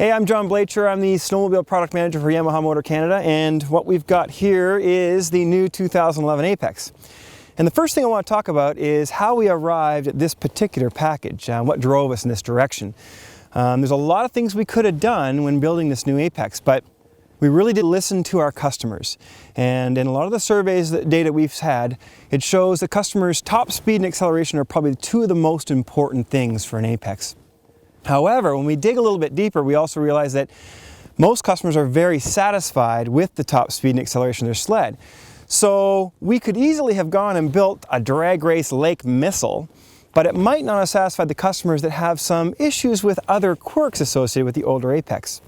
Hey, I'm Jon Blaicher. I'm the Snowmobile Product Manager for Yamaha Motor Canada, and what we've got here is the new 2011 Apex. And the first thing I want to talk about is how we arrived at this particular package, what drove us in this direction. There's a lot of things we could have done when building this new Apex, but we really did listen to our customers. And in a lot of the surveys, the data we've had, it shows that customers' top speed and acceleration are probably two of the most important things for an Apex. However, when we dig a little bit deeper, we also realize that most customers are very satisfied with the top speed and acceleration of their sled. So we could easily have gone and built a drag race lake missile, but it might not have satisfied the customers that have some issues with other quirks associated with the older Apex.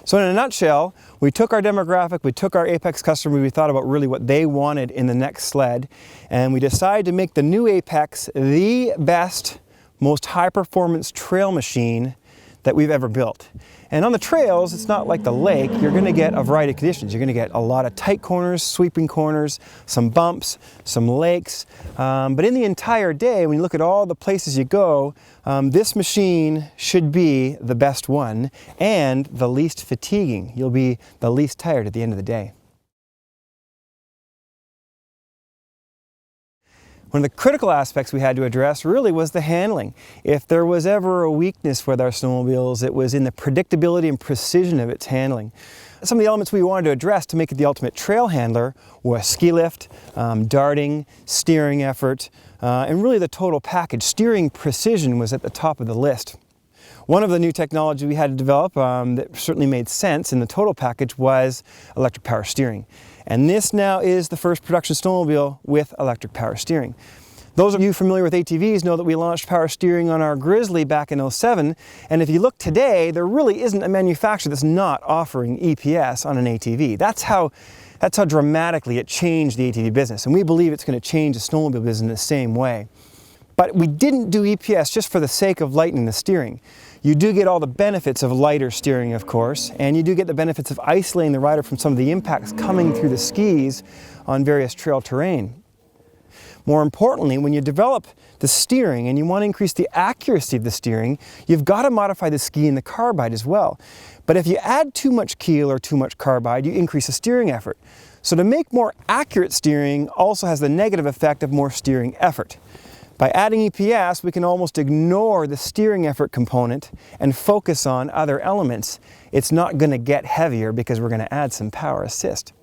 So in a nutshell, we took our demographic, we took our Apex customer, we thought about really what they wanted in the next sled, and we decided to make the new Apex the best, most high-performance trail machine that we've ever built. And on the trails, it's not like the lake. You're going to get a variety of conditions. You're going to get a lot of tight corners, sweeping corners, some bumps, some lakes. But in the entire day, when you look at all the places you go, this machine should be the best one and the least fatiguing. You'll be the least tired at the end of the day. One of the critical aspects we had to address really was the handling. If there was ever a weakness with our snowmobiles, it was in the predictability and precision of its handling. Some of the elements we wanted to address to make it the ultimate trail handler were ski lift, darting, steering effort, and really the total package. Steering precision was at the top of the list. One of the new technology we had to develop that certainly made sense in the total package was electric power steering. And this now is the first production snowmobile with electric power steering. Those of you familiar with ATVs know that we launched power steering on our Grizzly back in '07, and if you look today, there really isn't a manufacturer that's not offering EPS on an ATV. That's how dramatically it changed the ATV business, and we believe it's going to change the snowmobile business in the same way. But we didn't do EPS just for the sake of lightening the steering. You do get all the benefits of lighter steering, of course, and you do get the benefits of isolating the rider from some of the impacts coming through the skis on various trail terrain. More importantly, when you develop the steering and you want to increase the accuracy of the steering, you've got to modify the ski and the carbide as well. But if you add too much keel or too much carbide, you increase the steering effort. So to make more accurate steering also has the negative effect of more steering effort. By adding EPS, we can almost ignore the steering effort component and focus on other elements. It's not going to get heavier because we're going to add some power assist.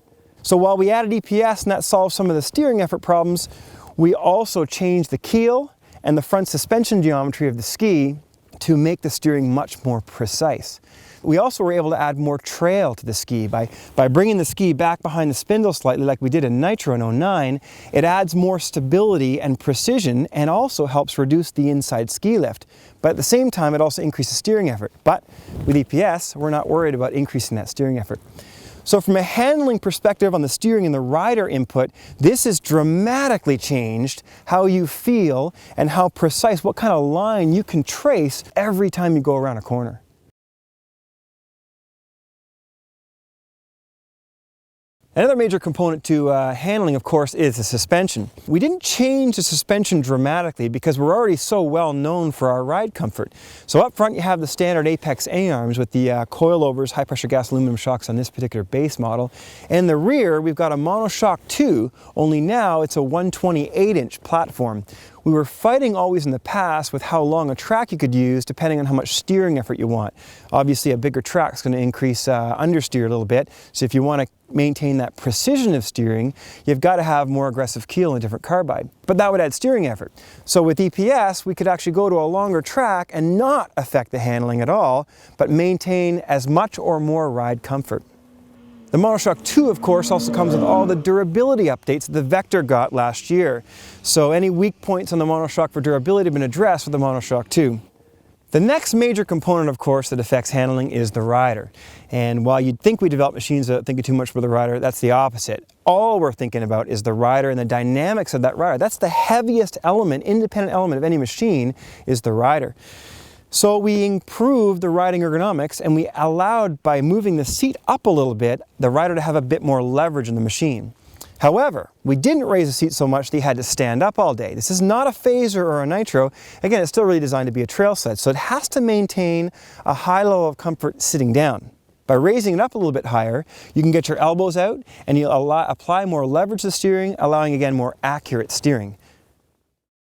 So while we added EPS and that solved some of the steering effort problems, we also changed the keel and the front suspension geometry of the ski to make the steering much more precise. We also were able to add more trail to the ski. By bringing the ski back behind the spindle slightly like we did in Nitro in '09, it adds more stability and precision and also helps reduce the inside ski lift. But at the same time, it also increases steering effort. But with EPS, we're not worried about increasing that steering effort. So from a handling perspective on the steering and the rider input, this has dramatically changed how you feel and how precise, what kind of line you can trace every time you go around a corner. Another major component to handling, of course, is the suspension. We didn't change the suspension dramatically because we're already so well known for our ride comfort. So up front you have the standard Apex A-arms with the coilovers, high pressure gas aluminum shocks on this particular base model. In the rear we've got a monoshock 2, only now it's a 128-inch platform. We were fighting always in the past with how long a track you could use depending on how much steering effort you want. Obviously a bigger track is going to increase understeer a little bit, so if you want to maintain that precision of steering, you've got to have more aggressive keel and different carbide. But that would add steering effort. So with EPS, we could actually go to a longer track and not affect the handling at all, but maintain as much or more ride comfort. The Monoshock 2, of course, also comes with all the durability updates that the Vector got last year. So any weak points on the Monoshock for durability have been addressed with the Monoshock 2. The next major component, of course, that affects handling is the rider. And while you'd think we develop machines that think too much for the rider, that's the opposite. All we're thinking about is the rider and the dynamics of that rider. That's the heaviest element, independent element of any machine, is the rider. So we improved the riding ergonomics and we allowed, by moving the seat up a little bit, the rider to have a bit more leverage in the machine. However, we didn't raise the seat so much that you had to stand up all day. This is not a phaser or a nitro. Again, it's still really designed to be a trail sled, so it has to maintain a high level of comfort sitting down. By raising it up a little bit higher, you can get your elbows out and you'll apply more leverage to the steering, allowing again more accurate steering.